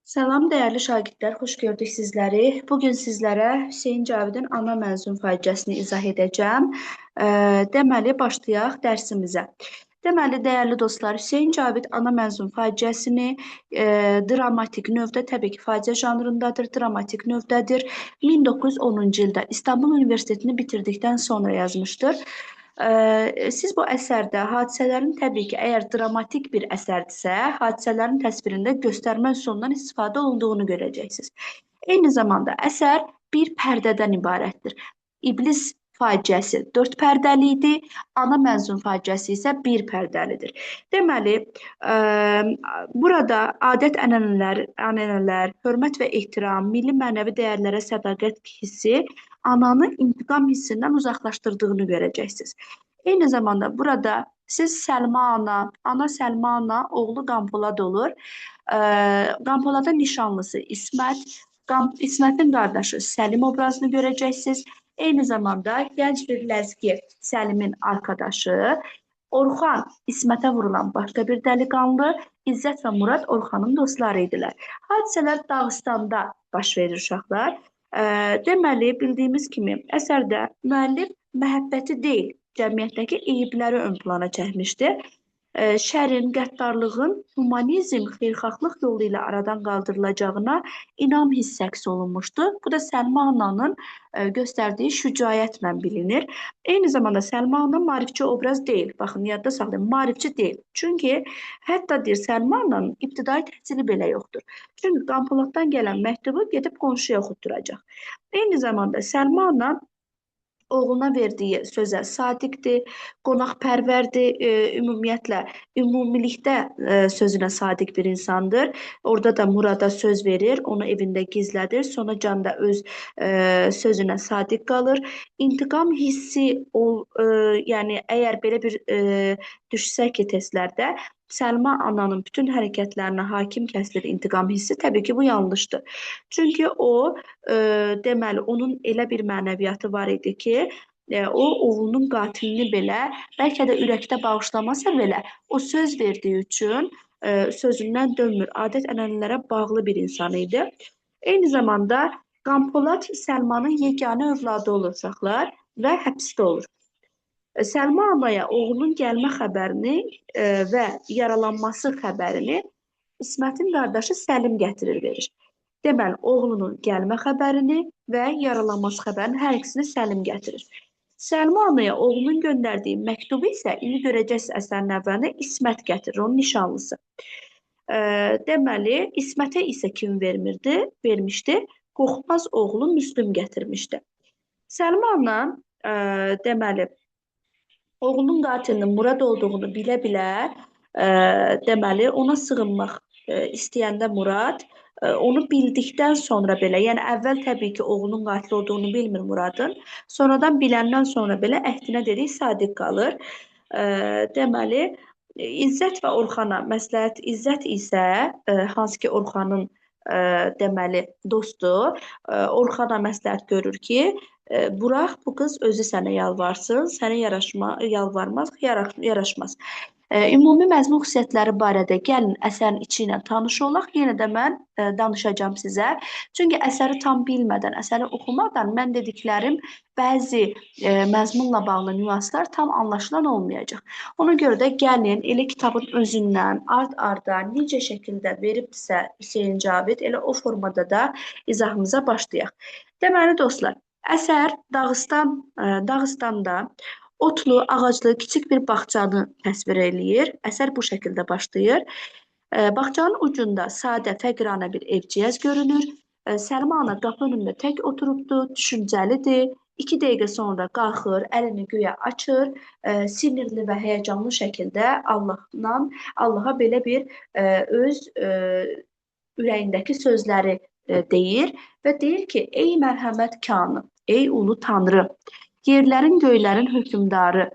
Salam dəyərli şagirdlər, xoş gördük sizləri. Bugün sizlərə Hüseyn Cavidin ana məzun faciəsini izah edəcəm. Deməli, başlayaq dərsimizə. Deməli, dəyərli dostlar, Hüseyn Cavid ana məzun faciəsini dramatik növdə, təbii ki, faciə janrındadır, dramatik növdədir. 1910-cu ildə İstanbul Universitetini bitirdikdən sonra yazmışdır. Siz bu əsərdə hadisələrin təbii ki, əgər dramatik bir əsərdirsə, hadisələrin təsvirində göstərmə üsulundan istifadə olunduğunu görəcəksiniz. Eyni zamanda əsər bir pərdədən ibarətdir. İblis faciəsi 4 pərdəli idi, ana məzun faciəsi isə bir pərdəlidir. Deməli, burada adət-ənənələr, hörmət və ehtiram, milli mənəvi dəyərlərə sədaqət hissi ananı intiqam hissindən uzaqlaşdırdığını görəcəksiniz. Eyni zamanda burada siz Səlma ana Səlma ana, oğlu Qanpolad olur. Qanpoladın nişanlısı İsmət, İsmətin qardaşı Səlim obrazını görəcəksiniz. Eyni zamanda gənc bir ləzgi Səlimin arkadaşı, Orxan İsmətə vurulan başqa bir dəliqanlı, İzzət və Murad Orxanın dostları idilər. Hadisələr Dağıstanda baş verir uşaqlar. Deməli, bildiyimiz kimi əsərdə müəllif məhəbbəti deyil, cəmiyyətdəki eyibləri ön plana çəkmişdir. Şərin, qəddarlığın humanizm, xeyirxahlıq yolu ilə aradan qaldırılacağına inam hissi əks olunmuşdu. Bu da Səlma ananın göstərdiyi şücaətlə bilinir. Eyni zamanda Səlma ana maarifçi obraz deyil. Baxın, yadda saxlayın, maarifçi deyil. Çünki hətta deyir Səlma ananın ibtidai təhsili belə yoxdur. Çünki Qanpoladdan gələn məktubu gedib qonşuya oxutduracaq. Eyni zamanda Səlma ana oğluna verdiyi sözə sadiqdir, qonaqpərvərdir, ümumilikdə sözünə sadiq bir insandır. Orada da Murada söz verir, onu evində gizlədir, sonra Can da öz sözünə sadiq qalır. İntiqam hissi, yəni əgər belə bir düşsək ki testlərdə, Səlma ananın bütün hərəkətlərinə hakim kəsilir intiqam hissi. Təbii ki, bu yanlışdır. Çünki o, deməli, onun elə bir mənəviyyatı var idi ki, o oğlunun qatilini belə, bəlkə də ürəkdə bağışlamasa belə, o söz verdiyi üçün sözündən dönmür. Adət-ənənələrə bağlı bir insan idi. Eyni zamanda Qanpolad Səlmanın yeganə övladı olur uşaqlar və həbsdə olur. Səlma anaya oğlunun gəlmə xəbərini və yaralanması xəbərini İsmətin qardaşı Səlim gətirir verir. Deməli, oğlunun gəlmə xəbərini və yaralanması xəbərini hər ikisini Səlim gətirir. Səlma anaya oğlunun göndərdiyi məktubu isə indi görəcəksiniz əsərin əvvəlində İsmət gətirir, onun nişanlısı. Deməli, İsmətə isə kim vermişdi? Qorxmaz oğlu Müslüm gətirmişdi. Səlma ana, deməli, oğlunun qatilinin Murad olduğunu bilə-bilə, deməli, ona sığınmaq istəyəndə Murad, onu bildikdən sonra belə, yəni əvvəl təbii ki, oğlunun qatil olduğunu bilmir Muradın, sonradan biləndən sonra belə əhdinə dedik, sadiq qalır. Deməli, İzzət və Orxana məsləhət, İzzət isə, hansı ki, Orxanın deməli, dostdur, Orxana məsləhət görür ki, burax bu qız özü sənə yalvarsın, sənə yaraşmaz. Ümumi məzmun xüsusiyyətləri barədə gəlin əsərin içi ilə tanış olaq. Yenə də mən danışacağam sizə. Çünki əsəri tam bilmədən, əsəri oxumadan mən dediklərim bəzi məzmunla bağlı nüanslar tam anlaşılan olmayacaq. Ona görə də gəlin elə kitabın özündən ard-arda necə şəkildə veribdirsə Hüseyn Cavid, elə o formada da izahımıza başlayaq. Deməli dostlar, əsər Dağıstanda otlu, ağaclı, kiçik bir bağçanı təsvir eləyir. Əsər bu şəkildə başlayır. Bağçanın ucunda sadə, fəqirانə bir evciyəz görünür. Səlma ana qapı önündə tək oturubdur, düşüncəlidir. 2 dəqiqə sonra qalxır, əlini göyə açır, sinirli və həyəcanlı şəkildə Allaha belə bir öz ürəyindəki sözləri deyir və deyir ki, ey mərhəmət kanı, ey ulu tanrı, yerlərin göylərin hökümdarı,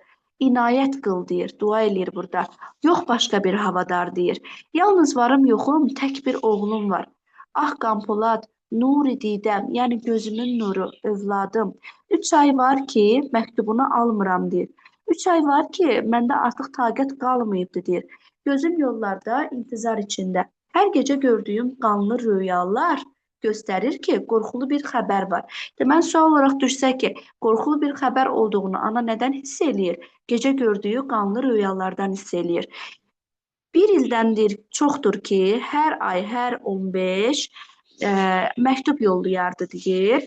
inayət qıl deyir, dua eləyir burada. Yox başqa bir havadar deyir. Yalnız varım yoxum, tək bir oğlum var. Ah Qanpolad, nuri didəm, yəni gözümün nuru, övladım. 3 ay var ki, məktubunu almıram deyir. 3 ay var ki, məndə artıq taqət qalmayıbdı deyir. Gözüm yollarda intizar içində. Hər gecə gördüyüm qanlı rüyalar göstərir ki, qorxulu bir xəbər var. Deməli, sual olaraq düşsə ki, qorxulu bir xəbər olduğunu ana nədən hiss eləyir? Gecə gördüyü qanlı rüyalardan hiss eləyir. Bir ildəndir çoxdur ki, hər ay, hər 15 məktub yollayardı deyir.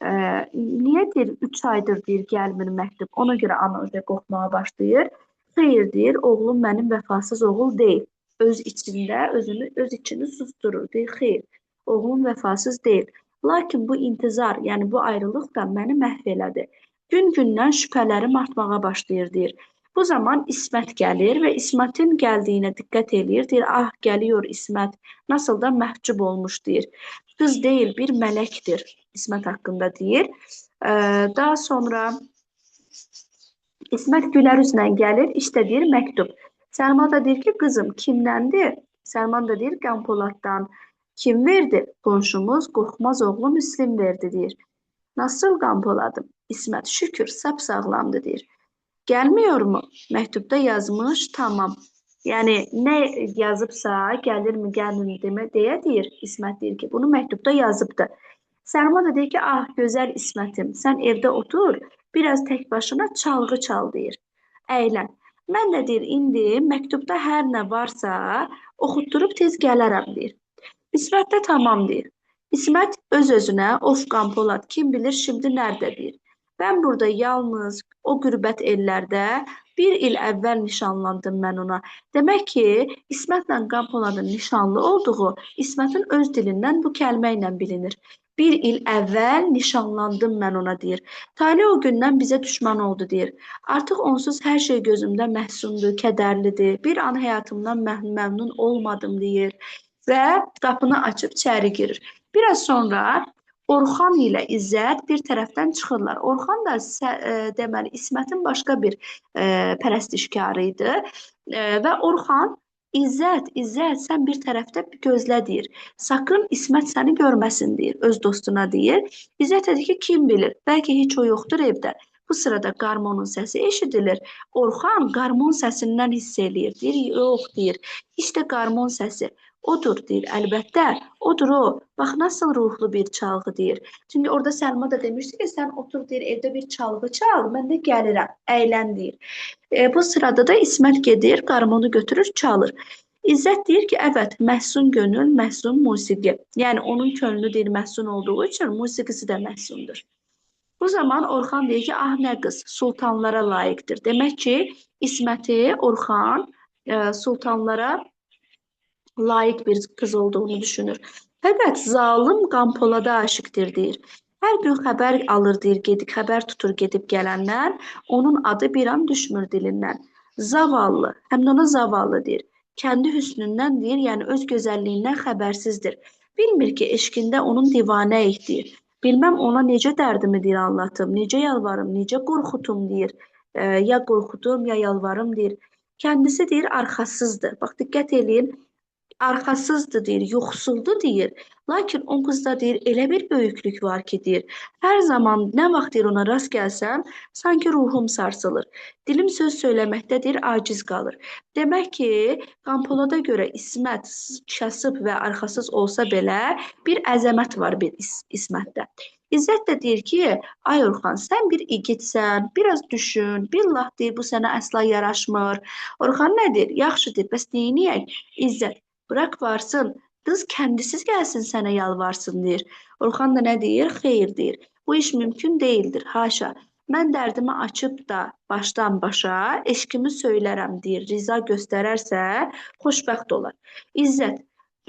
Niyə deyir 3 aydır deyir gəlmir məktub. Ona görə ana özə qorxmağa başlayır. Xeyr deyir, oğlum mənim vəfasız oğul deyil. Öz içində öz içini susturur. Deyir, xeyr, oğlum vəfasız deyil. Lakin bu intizar, yəni bu ayrılıq da məni məhv elədi. Gün-gündən şübhələrim artmağa başlayır deyir. Bu zaman İsmət gəlir və İsmətin gəldiyinə diqqət eləyir. Deyir, ah gəliyor İsmət, nasıl da məhcub olmuş deyir. Qız deyil, bir mələkdir İsmət haqqında deyir. Daha sonra İsmət gülər üzlə gəlir, işte deyir məktub. Səlma da deyir ki, qızım kimdəndir? Səlman da deyir, Qanpoladdan. Kim verdi? Qonşumuz Qorxmaz oğlu Müslim verdi deyir. Nasıl Qanpoladım? İsmət şükür, sapsağlamdı deyir. Gəlmiyormu? Məktubda yazmış, tamam. Yəni nə yazıbsa, gəlirmi, gəlmirmi deyə deyir. İsmət deyir ki, bunu məktubda yazıbdı. Səlma da deyir ki, ah gözəl İsmətim, sən evdə otur, biraz tək başına çalğı çal deyir. Əylən. Mən də deyir, indi məktubda hər nə varsa oxutdurub tez gələrəm deyir. İsmət də tamam deyir. İsmət öz-özünə, of Qanpolad, kim bilir şimdi nerede deyir. Ben burada yalnız o qürbət ellərdə bir il əvvəl nişanlandım mən ona. Demək ki, İsmətlə Qanpoladın nişanlı olduğu İsmətin öz dilindən bu kəlmə ilə bilinir. Bir il əvvəl nişanlandım mən ona deyir. Talih o gündən bizə düşman oldu deyir. Artıq onsuz hər şey gözümdə məhsundur, kədərlidir. Bir an həyatımdan məmnun olmadım deyir və qapını açıb içəri girir. Biraz sonra Orxan ilə İzzət bir tərəfdən çıxırlar. Orxan da deməli İsmətin başqa bir pərəstişkarı idi və Orxan İzzət, sən bir tərəfdə gözlə deyir. Sakın İsmət səni görməsin deyir, öz dostuna deyir. İzzət dedi ki, kim bilir, bəlkə heç o yoxdur evdə. Bu sırada qarmonun səsi eşidilir. Orxan qarmon səsindən hiss eləyir. Deyir, yox deyir. İşte qarmon səsi. Odur deyir, əlbəttə, odur o. Bax, nasıl ruhlu bir çalğı deyir. Çünki orada Səlma da demişdi ki, sən otur deyir, evdə bir çalğı çal, mən də gəlirəm, əylən deyir. Bu sırada da İsmət gedir, qarmonu götürür, çalır. İzzət deyir ki, evet, məhsun gönül, məhsun musiqi. Yəni, onun könlü deyir, məhsun olduğu üçün musiqisi də məhsundur. Bu zaman Orxan deyir ki, ah nə qız, sultanlara layiqdir. Demək ki, İsməti Orxan sultanlara layiq bir qız olduğunu düşünür. Fəqət zalım Qanpolada aşıqdır deyir. Hər gün xəbər alır deyir, xəbər tutur gedib gələndən, onun adı bir an düşmür dilindən. Zavallı, həm də ona zavallı deyir. Kəndi hüsnündən deyir, yəni öz gözəlliyindən xəbərsizdir. Bilmir ki, eşqində onun divanəyik deyir. Bilməm ona necə dərdimi deyir anlatım, necə yalvarım, necə qorxutum deyir. Ya qorxutum, ya yalvarım deyir. Kəndisi deyir, arxasızdır. Bax, diqqət eləyin. Arxasızdır deyir, yoxsuldur deyir. Lakin o qızda deyir, elə bir böyüklük var ki deyir. Hər zaman nə vaxt deyir ona rast gəlsəm, sanki ruhum sarsılır. Dilim söz söyləməkdə deyir, aciz qalır. Demək ki, Qanpolada görə İsmət kasıb və arxasız olsa belə bir əzəmət var bir İsmətdə. İzzət də deyir ki, ay Orxan, sən bir igidsən, biraz düşün, billah deyir, bu sənə əsla yaraşmır. Orxan nə deyir? Yaxşı deyir, bəs neyniyək? İzzət, bırak varsın, qız kəndisiz gəlsin sənə yalvarsın deyir. Orxan da nə deyir? Xeyr deyir. Bu iş mümkün deyildir, haşa. Mən dərdimi açıb da başdan başa eşkimi söylərəm deyir. Riza göstərərsə xoşbəxt olar. İzzət,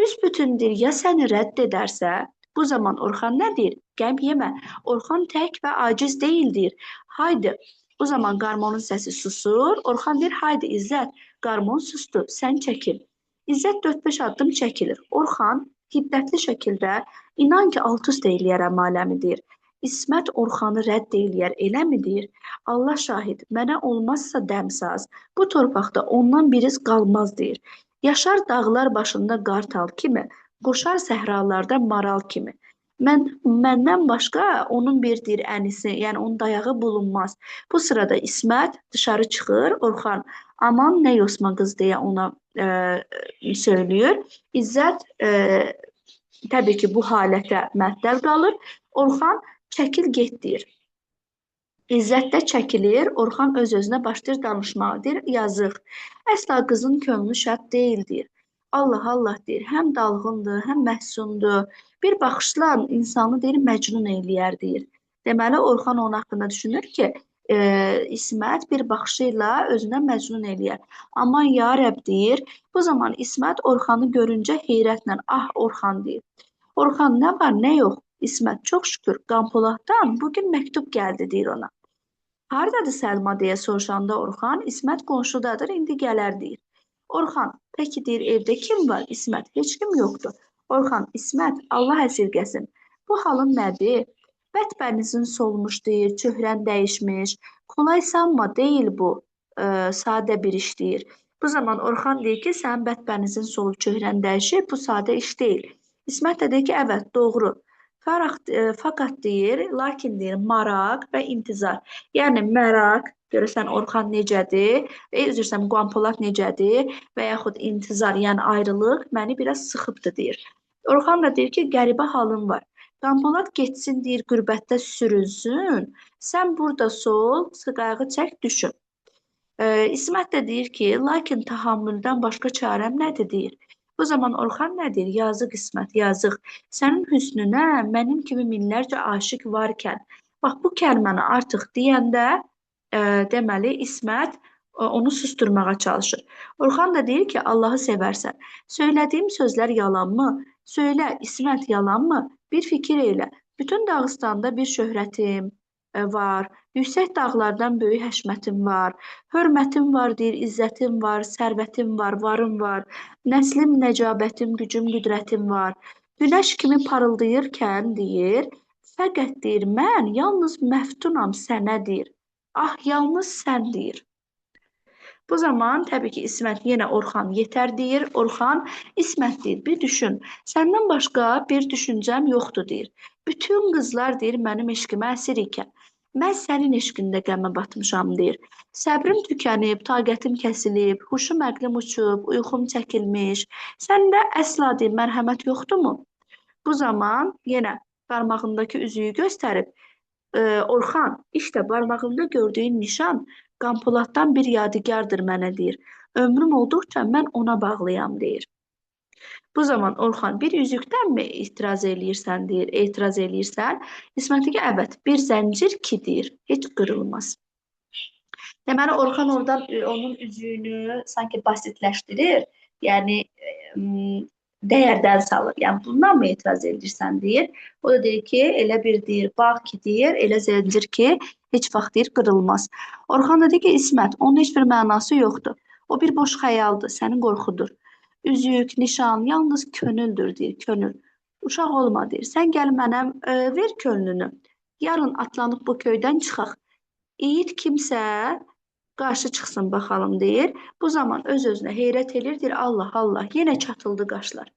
büsbütündür ya səni rədd edərsə, bu zaman Orxan nə deyir? Qəm yemə. Orxan tək və aciz deyildir. Haydi. O zaman qarmonun səsi susur. Orxan deyir, haydi İzzət, qarmon sustu, sən çəkil. İzzət 4-5 addım çəkilir. Orxan hiddətli şəkildə inan ki, alt-üst eləyərəm aləmi deyir. İsmət Orxanı rədd eləyər, eləmi deyir? Allah şahid, mənə olmazsa dəmsaz, bu torpaqda ondan biriz qalmaz deyir. Yaşar dağlar başında qartal kimi, qoşar səhralarda maral kimi. Məndən başqa onun bir deyir ənisi, yəni onun dayağı bulunmaz. Bu sırada İsmət dışarı çıxır, Orxan aman nə yosma qız deyə ona söylüyor. İzzət təbii ki bu halətə məttəl qalır. Orxan çəkil get deyir. İzzət də çəkilir, Orxan öz-özünə başlayır danışmağa. Deyir, yazıq, əsla qızın könlü şad deyil, deyir. Allah Allah deyir, həm dalğındır, həm məhsundur. Bir baxışla insanı deyir, məcnun eyləyər, deyir. Deməli, Orxan onun haqqında düşünür ki, İsmət bir baxışı ilə özünə məcnun eləyər. Aman ya Rəbb deyir. Bu zaman İsmət Orxanı görüncə heyrətlə, ah Orxan deyir. Orxan nə var, nə yox? İsmət çox şükür Qampoladdan bugün məktub gəldi deyir ona. Hardadır Səlma deyə soruşanda Orxan, İsmət qonşudadır, indi gələr deyir. Orxan, peki deyir, evdə kim var? İsmət, heç kim yoxdur. Orxan, İsmət, Allah əsirgəsin. Bu halın nədir? Bətbənizin solmuş deyir, çöhrən dəyişmiş. Kolay sanma deyil bu, sadə bir iş deyir. Bu zaman Orxan deyir ki, sənin bətbənizin solub çöhrən dəyişib, bu sadə iş deyil. İsmət də deyir ki, əvət, doğru. Fakat deyir, lakin deyir, maraq və intizar. Yəni mərak, görürsən Orxan necədir, üzr istəyirəm Qanpolad necədir və yaxud intizar, yəni ayrılıq məni biraz sıxıbdı deyir. Orxan da deyir ki, qəribə halın var. Qanpolad getsin deyir, qürbətdə sürünsün. Sən burada sol, qayğı çək, düşün. İsmət də deyir ki, lakin tahammüldən başqa çarəm nədir deyir. Bu zaman Orxan nə deyir? Yazıq İsmət, yazıq. Sənin hüsnünə mənim kimi minlərcə aşiq varkən, bax bu kəlməni artıq deyəndə deməli İsmət onu susturmağa çalışır. Orxan da deyir ki, Allahı sevərsən. Söylədiyim sözlər yalanmı? Söylə, İsmət yalanmı? Bir fikir elə. Bütün Dağıstanda bir şöhrətim var. Yüksək dağlardan böyük həşmətim var. Hörmətim var, deyir, izzətim var, sərvətim var, varım var. Nəslim, nəcabətim, gücüm, qüdrətim var. Günəş kimi parıldayırkən deyir, fəqət deyir, mən yalnız məftunam sənə deyir. Ah, yalnız sən deyir. Bu zaman təbii ki, İsmət yenə Orxan yetər deyir. Orxan, İsmət deyir, bir düşün. Səndən başqa bir düşüncəm yoxdur deyir. Bütün qızlar deyir, mənim eşqimə əsir ikən. Mən sənin eşqində qəmə batmışam deyir. Səbrim tükənib, taqətim kəsilib, huşum əqlim uçub, uyğum çəkilmiş. Səndə əsla deyir, mərhəmət yoxdurmu? Bu zaman yenə barmağındakı üzüyü göstərib, Orxan, işte barmağımda gördüyün nişan Qanpoladdan bir yadigardır mənə deyir. Ömrüm olduqca mən ona bağlıyam deyir. Bu zaman Orxan bir üzükdənmi etiraz eləyirsən? İsmət deyir ki, əvət, bir zəncir ki deyir, heç qırılmaz. Deməli Orxan oradan onun üzüyünü sanki basitləşdirir. Yəni dəyərdən salır. Yəni bundan mı etiraz edirsən deyir. O da deyir ki, elə bir deyir, bağ ki deyir, elə zəncir ki, heç vaxt deyir qırılmaz. Orxan da deyir ki, İsmət, onun heç bir mənası yoxdur. O bir boş xəyaldır, sənin qorxudur. Üzük, nişan, yalnız könüldür deyir, könül. Uşaq olma deyir. Sən gəl mənə ver könlünü. Yarın atlanıb bu köydən çıxaq. İyid kimsə qarşı çıxsın baxalım deyir. Bu zaman öz-özünə heyrət edir, deyir Allah Allah, yenə çatıldı qaşlar.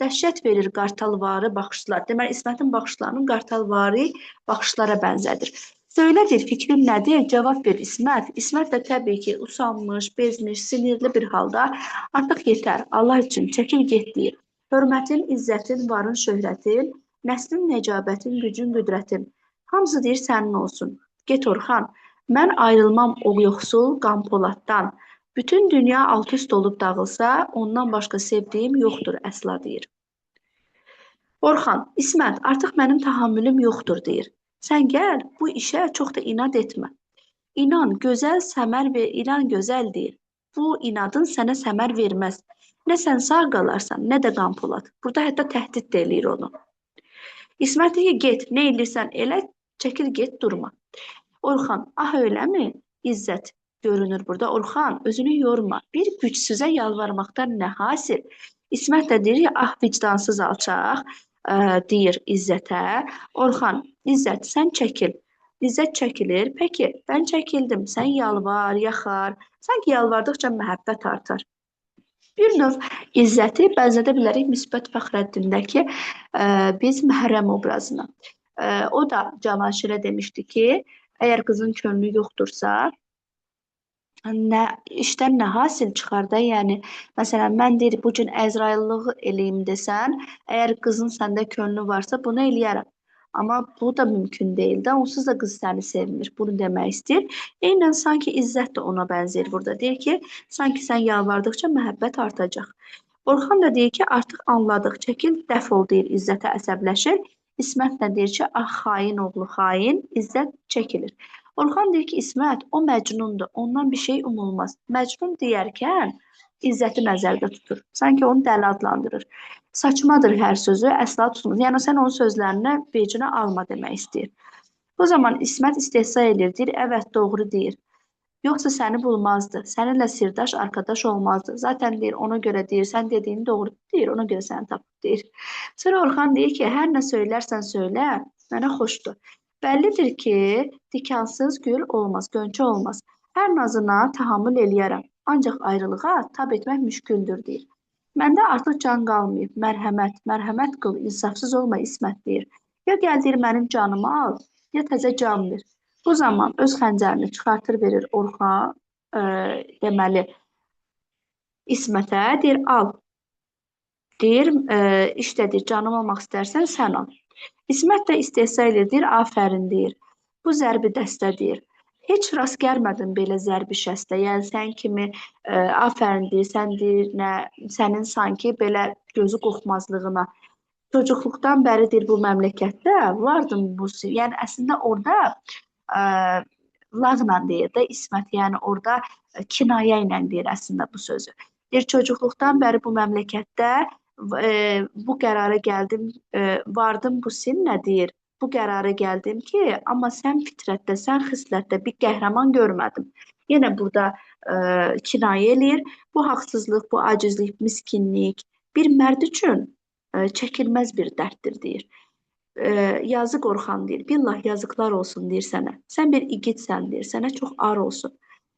Dəhşət verir qartalvarı baxışlar. Deməli İsmətin baxışlarının qartalvarı baxışlara bənzədir. Söylədir, fikrin nədir? Cavab ver İsmət. İsmət də təbii ki, usanmış, bezmiş, sinirli bir halda artıq yetər, Allah üçün çəkil get deyir. Hörmətin, izzətin, varın, şöhrətin, nəslin, nəcabətin, gücün, qüdrətin. Hamısı deyir sənin olsun. Get Orxan. Mən ayrılmam o yoxsul Qanpoladdan. Bütün dünya alt-üst olub dağılsa, ondan başqa sevdiyim yoxdur əsla deyir. Orxan, İsmət, artıq mənim tahammülüm yoxdur deyir. Sən gəl, bu işə çox da inad etmə. İnan, gözəl səmər və inan gözəl deyir. Bu inadın sənə səmər verməz. Nə sən sağ qalarsan, nə də Qanpolad. Burada hətta təhdid də eləyir onu. İsmət deyir, get, nə eləyirsən elə, çəkil get, durma. Orxan, ah eləmi? İzzət görünür burada. Orxan, özünü yorma. Bir gücsüzə yalvarmaqdan nə hasil? İsmət də deyir, ah vicdansız alçaq, deyir İzzətə. Orxan, İzzət, sən çəkil. İzzət çəkilir. Peki, mən çəkildim. Sən yalvar, yaxar. Sanki yalvardıqca məhəbbət artar. Bir növ İzzəti bənzədə bilərik Müsbət Fəxrəddindəki biz Məhrəm obrazına. O da Cavanşirə demişdi ki, əgər qızın könlü yoxdursa, nə işdən nə hasil çıxar da, yəni məsələn mən deyir bu gün Əzraillığı eləyim desən, əgər qızın səndə könlü varsa bunu eləyərəm. Amma bu da mümkün deyil də, onsuz da qız səni sevmir. Bunu demək istəyir. Eynən sanki İzzət də ona bənzəyir burada. Deyir ki, sanki sən yalvardıqca məhəbbət artacaq. Orxan da deyir ki, artıq anladıq, çəkil, dəfol deyir, İzzətə əsəbləşir. İsmət də deyir ki, ah xain oğlu xain, İzzət çəkilir. Orxan deyir ki, İsmət, o Məcnundur, ondan bir şey umulmaz. Məcnun deyərkən İzzəti nəzərdə tutur. Sanki onu dəli adlandırır. Saçmadır hər sözü, əsla tutmaz. Yəni sən onun sözlərinə vecinə alma demək istəyir. O zaman İsmət istehza edir, deyir, əvət doğru deyir. Yoxsa səni bulmazdı. Səninlə sirdaş, arkadaş olmazdı. Zaten deyir, ona görə deyir, sən dediyin doğru deyir, ona görə səni tapıb deyir. Sonra Orxan deyir ki, hər nə söylərsən söylə, mənə xoşdur. Bəllidir ki, dikansız gül olmaz, gönçə olmaz. Hər nazına tahammül eləyərəm. Ancaq ayrılığa tab etmək müşküldür deyir. Məndə artıq can qalmayıb. Mərhəmət, mərhəmət qıl, insafsız olma İsmət deyir. Ya gəl deyir, mənim canımı al, ya təzə can ver. Bu zaman öz xəncərini çıxartır verir Orxan, deməli İsmətə, deyir al. Deyir, işte deyir, canım almaq istərsən sən al. İsmət də istehza edir, deyir, afərin deyir. Bu zərbi dəstə deyir. Heç rast gəlmədim belə zərbi şəstə. Yəni sən kimi afərin deyir, sən deyir, nə, sənin sanki belə gözü qorxmazlığına. Çocuqluqdan bəridir bu məmləkətdə vardım bu. Yəni əslində orada ə, lağla deyir də İsmət, yəni orada kinayə ilə deyir əslində bu sözü. Deyir çocuqluqdan bəri bu məmləkətdə bu qərara gəldim, vardım bu sin nə deyir? Bu qərara gəldim ki, amma sən fitrətdə, sən xislətdə bir qəhrəman görmədim. Yenə burada kinayə eləyir. Bu haqsızlıq, bu acizlik, miskinlik bir mərd üçün çəkilməz bir dərddir deyir. Yazıq Orxan deyir, billah yazıqlar olsun deyir sənə. Sən bir igidsən deyir, sənə çox ar olsun.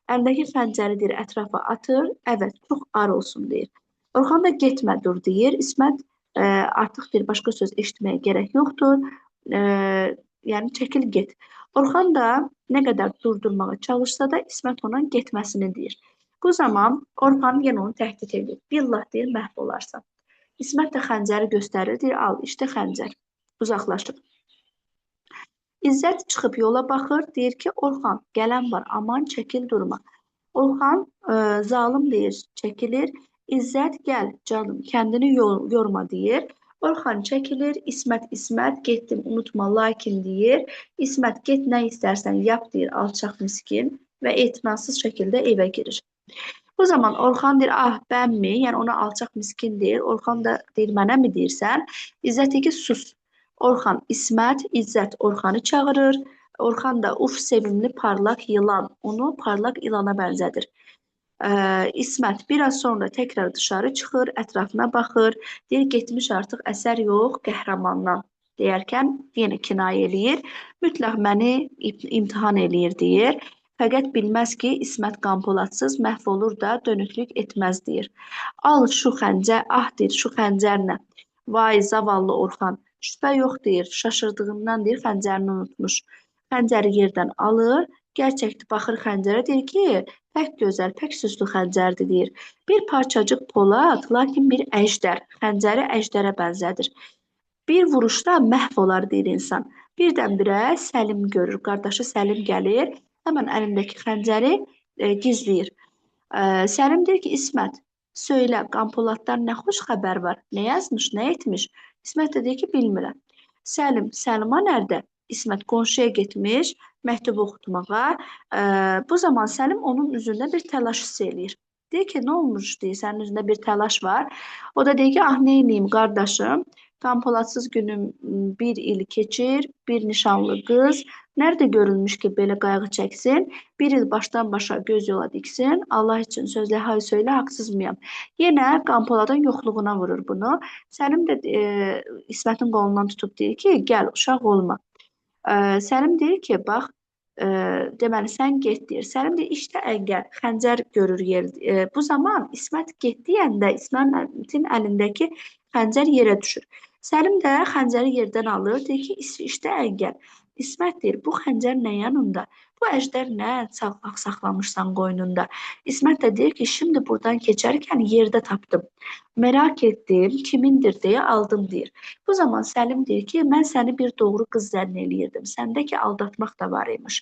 Əlindəki xəncəri deyir, ətrafa atır, əvət, çox ar olsun deyir. Orxan da getmə dur deyir. İsmət artıq deyir, başqa söz eşitməyə gərək yoxdur. Yəni çəkil get. Orxan da nə qədər durdurmağa çalışsa da İsmət ona getməsini deyir. Bu zaman Orxan yenə onu təhdid edir. Billah deyir, məhv olarsan. İsmət də xəncəri göstərir, deyir, al, işte xəncər. Uzaqlaşır. İzzət çıxıb yola baxır, deyir ki, Orxan, gələn var, aman çəkil durma. Orxan zalım deyir, çəkilir. İzzət, gəl canım, kəndini yorma deyir. Orxan çəkilir, İsmət, getdim, unutma, lakin deyir. İsmət, get nə istərsən, yap deyir, alçaq miskin və etinadsız şəkildə evə girir. Bu zaman Orxan deyir, ah bənmi, yəni ona alçaq miskin deyir. Orxan da deyir, mənə mi deyirsən? İzzət deyir ki, sus. Orxan, İsmət, İzzət Orxanı çağırır. Orxan da uf sevimli parlaq yılan, onu parlaq ilana bənzədir. İsmət biraz sonra təkrar dışarı çıxır, ətrafına baxır. Deyir, getmiş artıq əsər yox, qəhrəmandan deyərkən yenə kinayə eləyir. Mütləq məni imtihan eləyir deyir. Fəqət bilməz ki, İsmət Qampoladsız məhv olur da dönüklük etməz deyir. Al şu xəncər, ah deyir, şu xəncərlə. Vay zavallı Orxan. Şübhə yox deyir, şaşırdığından deyir, xəncərini unutmuş. Xəncəri yerdən alır, gerçəkdir, baxır xəncərə, deyir ki, pək gözəl, pək süslü xəncərdir deyir. Bir parçacıq polad, lakin bir əjdər, xəncəri əjdərə bənzədir. Bir vuruşda məhv olar deyir insan. Birdən-birə Səlim görür, qardaşı Səlim gəlir, həmən əlindəki xəncəri gizləyir. Səlim deyir ki, İsmət, söylə, Qampoladdan nə xoş xəbər var, nə yazmış, nə etmiş? İsmət də deyir ki, bilmirəm. Səlima nerede? İsmət qonşuya getmiş, məktub oxutmağa. Bu zaman Səlim onun üzündə bir təlaş hiss eləyir. Deyir ki, nə olmuş deyir, sənin üzündə bir təlaş var. O da deyir ki, ah neyniyim qardaşım, Qampoladsız günüm bir il keçir, bir nişanlı qız. Nerede görülmüş ki belə qayğı çəksin, bir il başdan başa göz yola diksin, Allah için sözlə hay söylə, haqsız mıyam? Yenə Qampoladın yoxluğuna vurur bunu. Səlim də İsmətin qolundan tutub deyir ki, gəl uşaq olma. Səlim deyir ki, bax, Deməli, sən get deyir. Səlim deyir, işdə əgər xəncər görür yer. Bu zaman İsmət get deyəndə İsmətin əlindəki xəncər yerə düşür. Səlim də xəncəri yerdən alır, deyir ki, işdə əgər. İsmət deyir, bu xəncər nə yanında? Bu əjdər nə sağlaq saxlamışsan qoynunda? İsmət də deyir ki, şimdi buradan keçərkən yerdə tapdım. Merak etdim, kimindir deyə aldım deyir. Bu zaman Səlim deyir ki, mən səni bir doğru qız zənn eləyirdim. Səndəki aldatmaq da var imiş.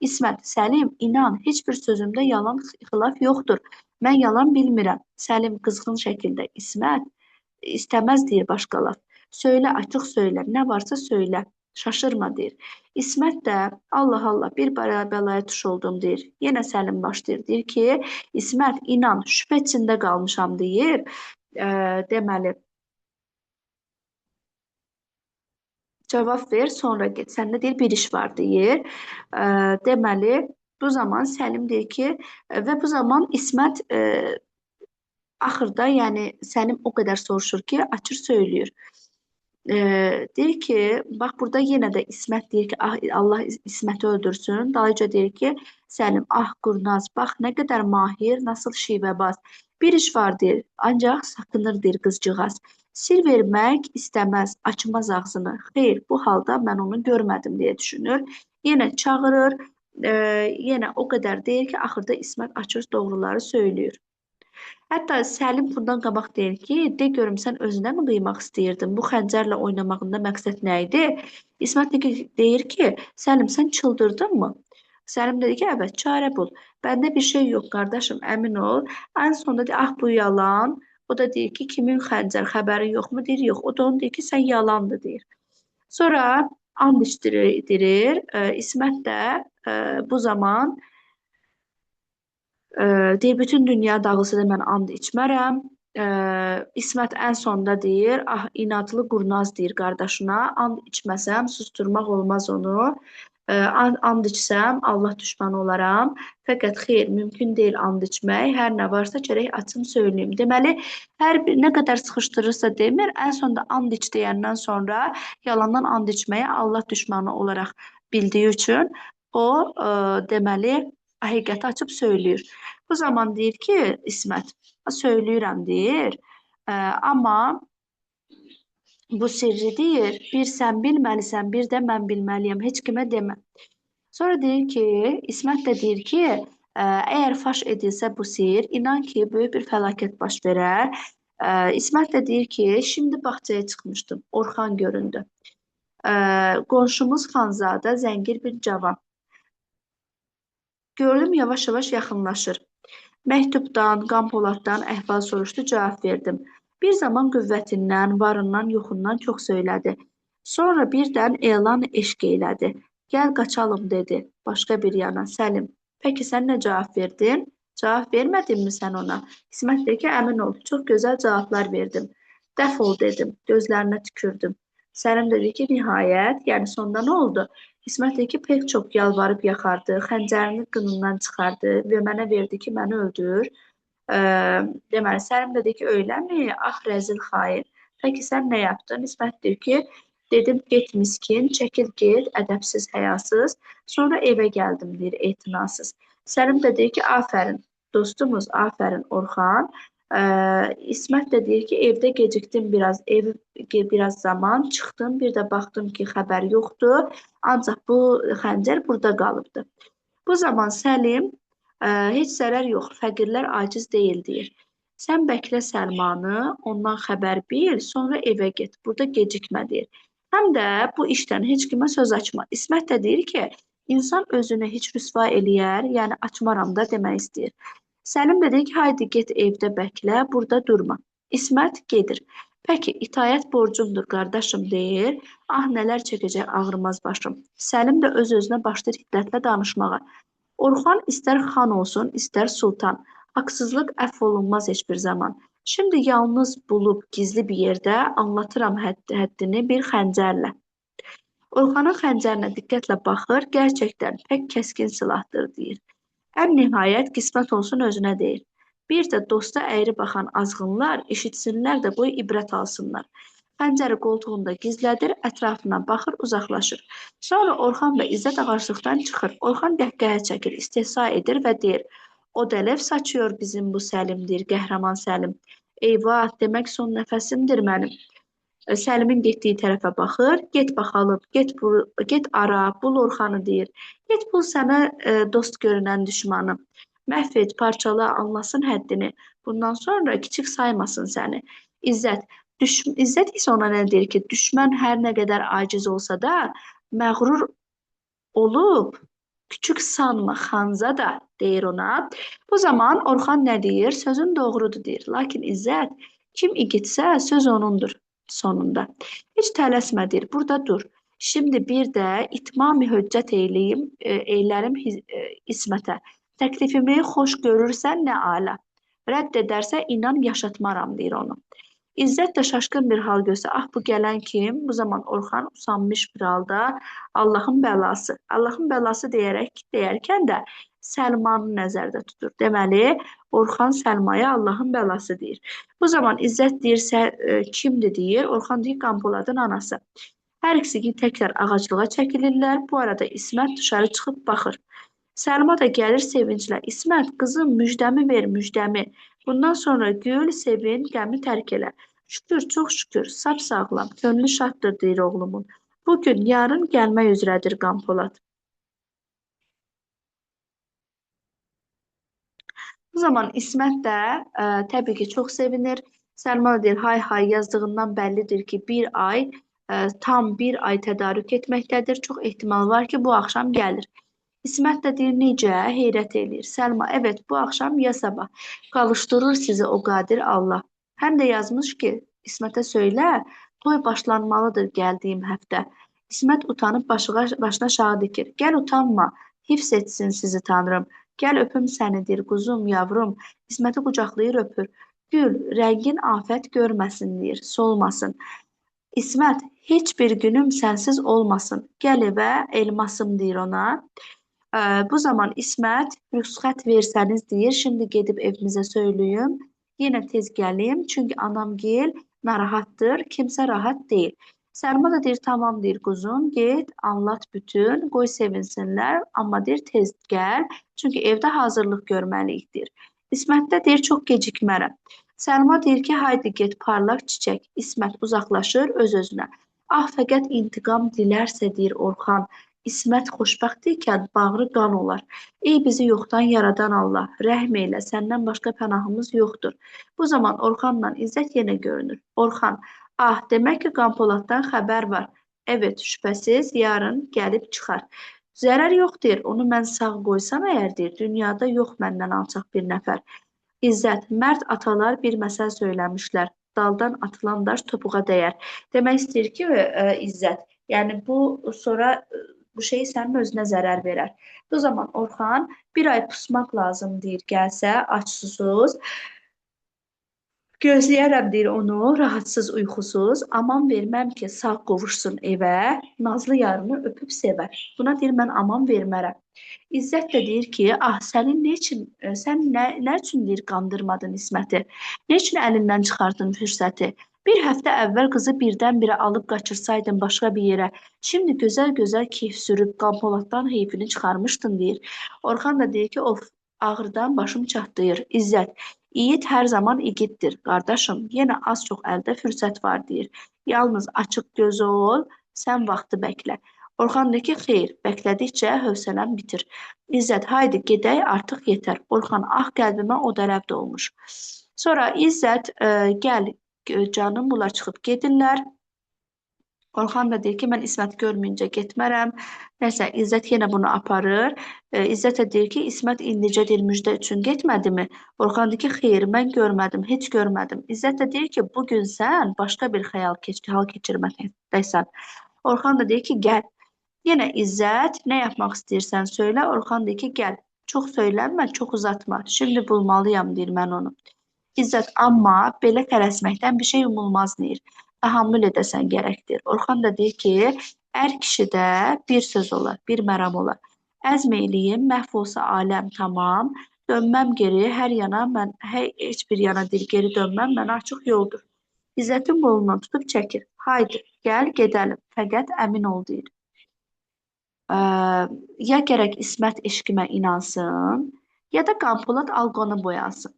İsmət, Səlim, inan, heç bir sözümdə yalan xilaf yoxdur. Mən yalan bilmirəm. Səlim qızğın şəkildə, İsmət, istəməz deyir başqa laf. Söylə, açıq söylə, nə varsa söylə. Şaşırma deyir. İsmət də Allah Allah bir bəlaya tuş oldum deyir. Yenə Səlim başlayır. Deyir ki, İsmət inan şübhə içində qalmışam deyir. Deməli cavab ver, sonra get. Səndə deyir bir iş var deyir. Deməli bu zaman Səlim deyir ki, və bu zaman İsmət axırda, yəni Səlim o qədər soruşur ki, açır söyləyir. Deyir ki, bax burada yenə də İsmət deyir ki, ah Allah İsməti öldürsün. Dalıca deyir ki, Səlim, ah Qurnaz, bax nə qədər mahir, nasıl şivəbaz. Bir iş var deyir, ancaq sakınır deyir qızcığaz. Sir vermək istəməz, açmaz ağzını. Xeyr, bu halda mən onu görmədim deyə düşünür. Yenə çağırır, yenə o qədər deyir ki, axırda İsmət açır doğruları söylüyor. Hətta Səlim bundan qabaq deyir ki, de görüm sən özünə mi qıymaq istəyirdin? Bu xəncərlə oynamağında məqsəd nə idi? İsmət deyir ki, Səlim sən çıldırdınmı? Səlim dedi ki, evet çarə bul. Bəndə bir şey yox qardaşım, əmin ol. En sonunda deyir, ah bu yalan. O da deyir ki, kimin xəncər xəbəri yoxmu? Deyir, yox. O da onu deyir ki, sən yalandı deyir. Sonra and içdirir. İsmət də bu zaman deyir, bütün dünya dağılsa da mən and içmərəm. İsmət ən sonda deyir, ah inadlı Qurnaz deyir qardaşına, and içməsəm susturmaq olmaz onu. And içsəm Allah düşmanı olaram. Fəqət xeyr, mümkün deyil and içmək. Hər nə varsa gərək açım söyləyim. Deməli, hər bir nə qədər sıxışdırırsa demir, ən sonda and iç deyəndən sonra yalandan and içməyə Allah düşmanı olaraq bildiyi üçün o deməli həqiqəti açıb söyləyir. Bu zaman deyir ki, İsmət, söyləyirəm deyir, amma bu sirri deyir, bir sən bilməlisən, bir də mən bilməliyəm, heç kimə demə. Sonra deyir ki, İsmət də deyir ki, əgər faş edilsə bu sir, inan ki, böyük bir fəlakət baş verər. İsmət də deyir ki, şimdi bağçaya çıxmışdım, Orxan göründü. Qonşumuz Xanzadə zəngir bir cavan. Gördüm yavaş-yavaş yaxınlaşır. Məktubdan, Qampoladdan əhval soruşdu, cavab verdim. Bir zaman qüvvətindən, varından, yoxundan çox söylədi. Sonra birdən elan eşq eylədi. Gəl qaçalım dedi. Başqa bir yana, Səlim. Peki sən nə cavab verdin? Cavab vermədinmi sən ona? İsmət dedi ki, əmin ol, çox gözəl cavablar verdim. Dəf ol dedim, gözlərinə tükürdüm. Səlim dedi ki, nihayət, yəni sonda nə oldu? İsmət dedi ki, pek çox yalvarıb yaxardı, xəncərini qınından çıxardı və mənə verdi ki, məni öldür. Deməli, Səlim dedi ki, öyləmi? Ah, rəzil xain. Peki sən nə yaptın? İsmət deyir ki, dedim, get miskin, çəkil get, ədəbsiz, həyasız. Sonra evə gəldim, deyir, etinasız. Səlim də deyir ki, afərin, dostumuz, afərin Orxan. İsmət də deyir ki, evdə gecikdim biraz, biraz zaman çıxdım, bir də baxdım ki, xəbər yoxdur, ancaq bu xəncər burada qalıbdı. Bu zaman Səlim, heç zərər yox, fəqirlər aciz deyil deyir. Sən bəklə Səlmanı, ondan xəbər bil, sonra evə get, burada gecikmə deyir. Həm də bu işdən heç kimə söz açma. İsmət də deyir ki, insan özünü heç rüsva eləyər, yəni açmaram da demək istəyir. Səlim də deyir ki, haydi get evdə bəklə, burada durma. İsmət gedir. Peki, itayət borcumdur qardaşım deyir. Ah, nələr çəkəcək ağrımaz başım. Səlim də öz-özünə başlayır hiddətlə danışmağa. Orxan istər xan olsun, istər sultan. Haqsızlıq əfv olunmaz heç bir zaman. Şimdi yalnız bulub gizli bir yerdə anlatıram həddini bir xəncərlə. Orxanın xəncərinə diqqətlə baxır, gerçəkdən pək kəskin silahdır deyir. Ən nihayət qismət olsun özünə deyir. Bir də dosta əyri baxan azğınlar eşitsinlər də qoy ibrət alsınlar. Xəncəri qoltuğunda gizlədir, ətrafına baxır, uzaqlaşır. Sonra Orxan və İzzət ağaclıqdan çıxır. Orxan qəhqəhə çəkir, istehza edir və deyir: "O da ləv saçıyor bizim bu Səlimdir, qəhrəman Səlim. Eyvah, demək son nəfəsimdir mənim." Səlimin getdiyi tərəfə baxır. Get baxalım, get ara, bul Orxanı deyir. Get bul sənə dost görünən düşmanı. Məhv et, parçala, anlasın həddini. Bundan sonra kiçik saymasın səni. İzzət, İzzət isə ona nə deyir ki, düşmən hər nə qədər aciz olsa da, məğrur olub, küçük sanma Xanza da deyir ona. Bu zaman Orxan nə deyir? Sözün doğrudur deyir. Lakin İzzət, kim igidsə söz onundur sonunda. Heç tələsmə deyir, burada dur. Şimdi bir də itmami höccət eylərim İsmətə. Təklifimi xoş görürsən nə ala. Rədd edərsə inan yaşatmaram deyir onu. İzzət də şaşkın bir hal görsə, ah bu gələn kim? Bu zaman Orxan usanmış bir halda Allahın bəlası. Allahın bəlası deyərkən də Səlmanı nəzərdə tutur. Deməli, Orxan Səlmaya Allahın bəlası deyir. Bu zaman İzzət deyir, kimdir deyir. Orxan deyir, Qampoladın anası. Hər ikisi təkrar ağaclığa çəkilirlər. Bu arada İsmət dışarı çıxıb baxır. Səlma da gəlir sevinclə. İsmət, qızım, müjdəmi ver, müjdəmi. Bundan sonra gül, sevin, qəmi tərk elə. Şükür, çox şükür, sap sağlam, könlü şaddır deyir oğlumun. Bugün, yarın gəlmək üzrədir Qampolad. Bu zaman İsmət də təbii ki, çox sevinir. Səlma da deyir, hay hay yazdığından bəllidir ki, tam bir ay tədarük etməkdədir. Çox ehtimal var ki, bu axşam gəlir. İsmət də deyir, necə? Heyrət eləyir. Səlma, evet, bu axşam ya sabah. Qalışdırır sizi o qadir Allah. Həm də yazmış ki, İsmətə söylə, toy başlanmalıdır gəldiyim həftə. İsmət utanıb başına aşağı dikir. Gəl utanma, hifz etsin sizi Tanrım. Gəl öpüm sənidir, quzum, yavrum. İsməti qucaqlayır, öpür. Gül, rəngin afət görməsin deyir, solmasın. İsmət, heç bir günüm sənsiz olmasın. Gəl evə, elmasım deyir ona. Bu zaman İsmət rüsxət versəniz deyir, şimdi gedib evimizə söyləyim, yenə tez gəlim, çünki anamgil narahatdır, kimsə rahat deyil. Səlma da deyir, tamam deyir quzum, get, anlat bütün, qoy sevinsinlər, amma deyir tez gəl, çünki evdə hazırlıq görməliyik deyir. İsmət də deyir, çox gecikmərəm. Səlma deyir ki, haydi get, parlaq çiçək. İsmət uzaqlaşır öz-özünə. Ah, fəqət intiqam dilərsə deyir Orxan. İsmət xoşbəxt ikən bağrı qan olar. Ey bizi yoxdan yaradan Allah, rəhm eylə, səndən başqa pənahımız yoxdur. Bu zaman Orxanla İzzət yenə görünür. Orxan, ah, demək ki, Qampoladdan xəbər var. Evet, şübhəsiz, yarın gəlib çıxar. Zərər yox deyir, onu mən sağ qoysam əgər deyir, dünyada yox məndən alçaq bir nəfər. İzzət, mərd atalar bir məsəl söyləmişlər. Daldan atılan daş topuğa dəyər. Demək istəyir ki, İzzət, yəni bu sonra bu şey sənin özünə zərər verər. Bu zaman Orxan bir ay pusmaq lazım deyir, gəlsə aç susuz. Gözləyərəm deyir onu, rahatsız, uyğusuz. Aman verməm ki, sağ qovuşsun evə, nazlı yarını öpüb sevər. Buna deyir, mən aman vermərəm. İzzət də deyir ki, ah, sən nə üçün deyir, qandırmadın İsməti? Nə üçün əlindən çıxardın fürsəti? Bir həftə əvvəl qızı birdən-birə alıb qaçırsaydın başqa bir yerə. Şimdi gözəl-gözəl keyf sürüb Qampoladdan heyfini çıxarmışdın deyir. Orxan da deyir ki, of, ağırdan başım çatlayır. İzzət, yiğit hər zaman igiddir, qardaşım. Yenə az-çox əldə fürsət var deyir. Yalnız açıq gözü ol, sən vaxtı bəklə. Orxan deyir ki, xeyr, bəklədikcə hövsələm bitir. İzzət, haydi gedək, artıq yetər. Orxan, ah qəlbimə o dərəb olmuş. Sonra İzzət, gəl canım, bunlar çıxıb gedirlər. Orxan da deyir ki, mən İsməti görməyincə getmərəm. Nəsə, İzzət yenə bunu aparır. İzzət də deyir ki, İsmət indicə deyir, müjdə üçün getmədimi? Orxan deyir ki, xeyr, mən görmədim, heç görmədim. İzzət də deyir ki, bugün sən başqa bir hal keçirməkdəsən. Orxan da deyir ki, gəl. Yenə İzzət, nə yapmaq istəyirsən söylə. Orxan deyir ki, gəl. Çox söylənmə, çox uzatma. Şimdi bulmalıyam deyir mən onu. İzzət, amma belə tələsməkdən bir şey umulmaz deyir. Tahammül edəsən gərəkdir. Orxan da deyir ki, ər kişidə bir söz olar, bir məram olar. Əzm eləyim, məhv olsa aləm tamam, dönməm geri, hər yana mən heç bir yana geri dönməm, mənə açıq yoldur. İzzətin qolundan tutub çəkir. Haydi, gəl, gedəlim. Fəqət əmin ol deyir. Ə, ya gərək İsmət eşqimə inansın, ya da Qanpolad alqanı boyansın.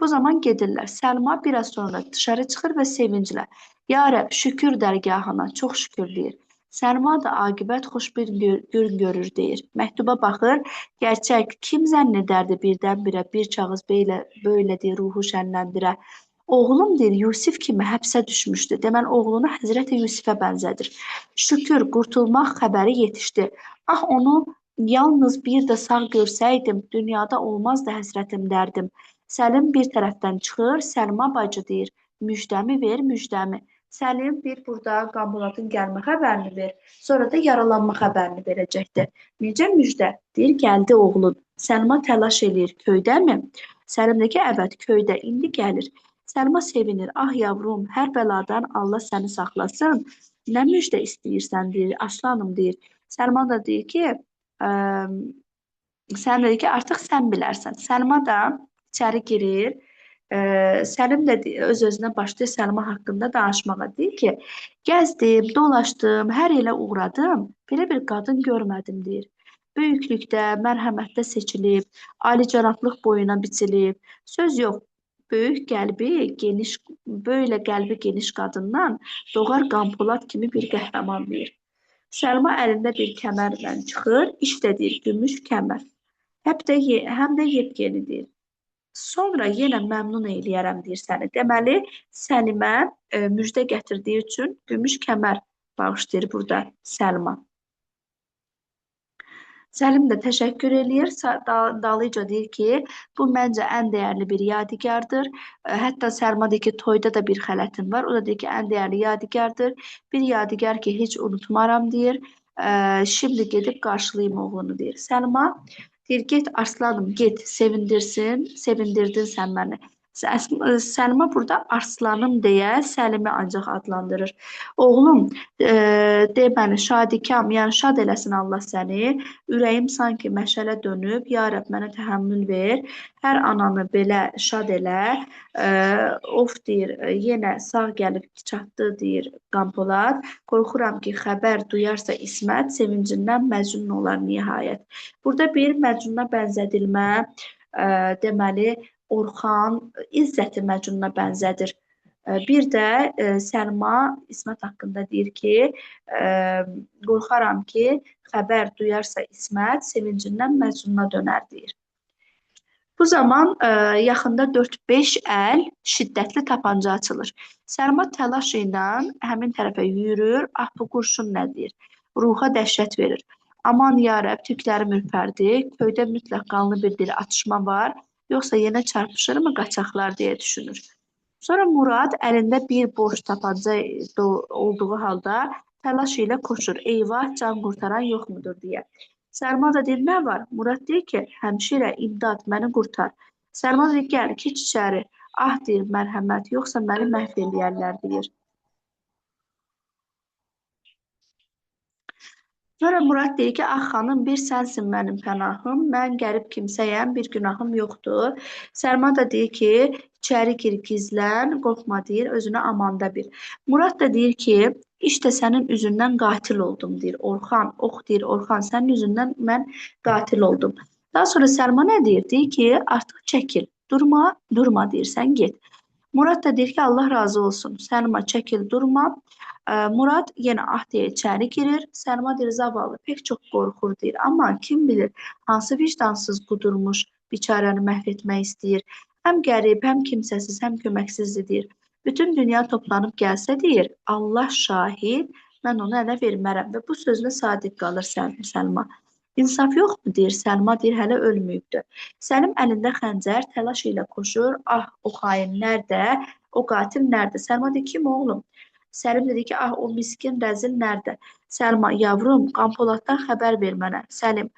Bu zaman gedirlər. Səlma biraz sonra dışarı çıxır və sevinclə. Ya Rəbb, şükür dərgahına, çox şükür deyir. Səlma da aqibət xoş bir gün görür deyir. Məktuba baxır. Gerçək kim zənn edərdi birdən-birə bir çağız belə deyir, ruhu şənləndirə. Oğlum deyir, Yusif kimi həbsə düşmüşdü. Deməli, oğlunu Həzrəti Yusifə bənzədir. Şükür, qurtulmaq xəbəri yetişdi. Ah, onu yalnız bir də sağ görsəydim, dünyada olmazdı həsrətim, dərdim. Səlim bir tərəfdən çıxır, Səlma bacı deyir, müjdəmi ver, müjdəmi. Səlim bir burada Qanpoladın gəlmə xəbərini ver, sonra da yaralanma xəbərini verəcəkdir. Necə müjdə? Deyir, gəldi oğlun. Səlma təlaş eləyir, köydəmi? Səlim də ki, əvət, köydə, indi gəlir. Səlma sevinir, ah yavrum, hər bəladan Allah səni saxlasın. Nə müjdə istəyirsən, deyir, aslanım, deyir. Səlma da deyir ki, sən dedi ki, artıq sən bilərsən. Səlma da içəri girir. Səlim də öz-özünə başlayır Səlma haqqında danışmağa. Deyir ki, gəzdim, dolaşdım, hər yerə uğradım, belə bir qadın görmədim, deyir. Böyüklükdə, mərhəmətdə seçilib, alicənablıq boyuna biçilib. Söz yox, böyük qəlbi geniş, böyle qəlbi geniş qadından doğar Qanpolad kimi bir qəhrəman, deyir. Səlma əlində bir kəmərlə çıxır, işlədir, gümüş kəmər. Həm də yepyenidir. Sonra yenə məmnun eləyərəm deyir səni. Deməli, Səlimə müjdə gətirdiyi üçün gümüş kəmər bağışlayır burada Səlma. Səlim də təşəkkür eləyir, dalıca deyir ki, bu məncə ən dəyərli bir yadigardır. Hətta Səlma deyir ki, toyda da bir xələtim var. O da deyir ki, ən dəyərli yadigardır. Bir yadigar ki, heç unutmaram deyir. Şimdi gedib qarşılayım oğlunu deyir. Səlma deyir, get arslanım, get, sevindirdin sən məni. Səlma burada arslanım deyə Səlimi ancaq adlandırır. Oğlum, de məni şadikam, yəni şad eləsin Allah səni. Ürəyim sanki məşələ dönüb, ya Rəbb mənə təhəmmül ver. Hər ananı belə şad elə. Of deyir, yenə sağ gəlib çatdı deyir Qanpolad. Qorxuram ki, xəbər duyarsa İsmət sevincindən məcnun olar nihayət. Burada bir məcnuna bənzədilmə, deməli, Orxan İzzəti məcnuna bənzədir. Bir də Səlma İsmət haqqında deyir ki, qorxaram ki, xəbər duyarsa İsmət sevincindən məcnuna dönər deyir. Bu zaman yaxında 4-5 əl şiddətli tapanca açılır. Səlma təlaş ilə həmin tərəfə yürür. Ah, bu qurşun nə deyir? Ruha dəhşət verir. Aman ya Rəbb, tüklərim ürpərdi. Köydə mütləq qanlı bir atışma var. Yoxsa yenə çarpışır mı qaçaqlar deyə düşünür. Sonra Murad əlində bir boş tapanca olduğu halda təlaş ilə koşur. Eyvah, can qurtaran yoxmudur deyə. Səlma da deyir, nə var? Murad deyir ki, həmşirə, imdad, məni qurtar. Səlma deyir, gəl, keç içəri. Ah, deyir, mərhəmət, yoxsa məni məhv eləyərlər, deyir. Sonra Murad deyir ki, ah xanım, bir sənsin mənim pənahım, mən qərib kimsəyəm, bir günahım yoxdur. Səlma da deyir ki, içəri gir, gizlən, qorxma deyir, özünə amanda bil. Murad da deyir ki, işte sənin üzündən qatil oldum deyir. Orxan, ox deyir, Orxan, sənin üzündən mən qatil oldum. Daha sonra Səlma nə deyir? Deyir ki, artıq çəkil, durma deyir, sən get. Murad da deyir ki, Allah razı olsun. Səlma çəkil, durma. Murad yenə ah deyə içəri girir. Səlma deyir, zavallı, pek çox qorxur deyir. Amma kim bilir, hansı vicdansız qudurmuş biçarəni məhv etmək istəyir. Həm qərib, həm kimsəsiz, həm köməksizdir deyir. Bütün dünya toplanıb gəlsə deyir, Allah şahid, mən onu ələ vermərəm və bu sözünə sadiq qalır Səlma. İnsaf yoxmu deyir, Səlma deyir, hələ ölməyibdir. Səlim əlində xəncər təlaş ilə koşur. Ah, o xain nerede? O qatil nerede? Səlma deyir, kim oğlum? Səlim dedi ki, ah, o miskin rəzil nerede? Səlma, yavrum, Qanpoladdan xəbər ver mənə. Səlim,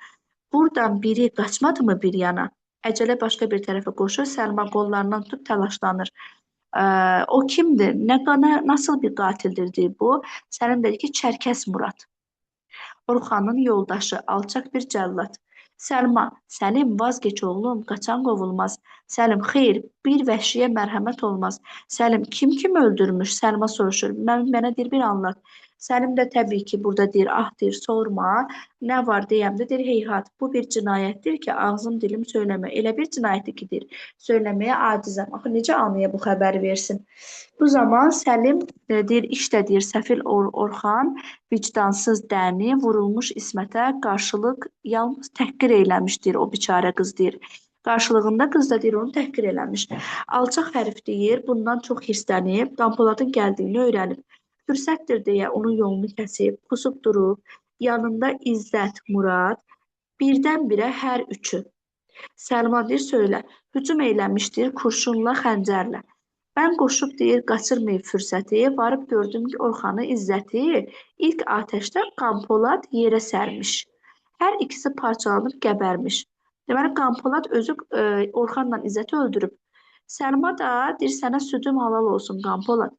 buradan biri qaçmadı mı bir yana? Əcələ başqa bir tərəfə qoşur. Səlma qollarından tutub təlaşlanır. O kimdir? Nasıl bir qatildir deyir bu? Səlim dedi ki, Çərkəz Murad. Orxanın yoldaşı, alçaq bir cəllad. Səlma, Səlim, vazgeç oğlum, qaçan qovulmaz. Səlim, xeyr, bir vəhşiyə mərhəmət olmaz. Səlim, kim öldürmüş? Səlma soruşur. Mənə deyir, bir anlat. Səlim də təbii ki, burada deyir, ah deyir, sorma. Nə var deyəmdə deyir, heyhat, bu bir cinayətdir ki, ağzım dilim söyləmə. Elə bir cinayətdir ki, deyir, söyləməyə acizəm. Axı necə anaya bu xəbəri versin? Bu zaman Səlim deyir, işdə deyir, səfil Orxan vicdansız Dəni vurulmuş İsmətə qarşılıq yalnız təhqir eləmişdir o biçarə qız deyir. Qarşılığında qız da deyir onu təhqir eləmiş. Alçaq hərif deyir, bundan çox hirslənib, Qanpoladın gəldiyini öyrənib. Fürsətdir deyə onun yolunu kəsib, pusub durub, yanında İzzət, Murad, birdən-birə hər üçü. Səlma deyir, söylə, hücum eləmişdir kurşunla, xəncərlə. Mən qoşub deyir, qaçırmayıb fürsəti, varıb gördüm ki, Orxanı İzzəti ilk atəşdə Qanpolad yerə sərmiş. Hər ikisi parçalanıb qəbərmiş. Deməli, Qanpolad özü Orxanla İzzəti öldürüb. Səlma da deyir, sənə südüm halal olsun Qanpolad.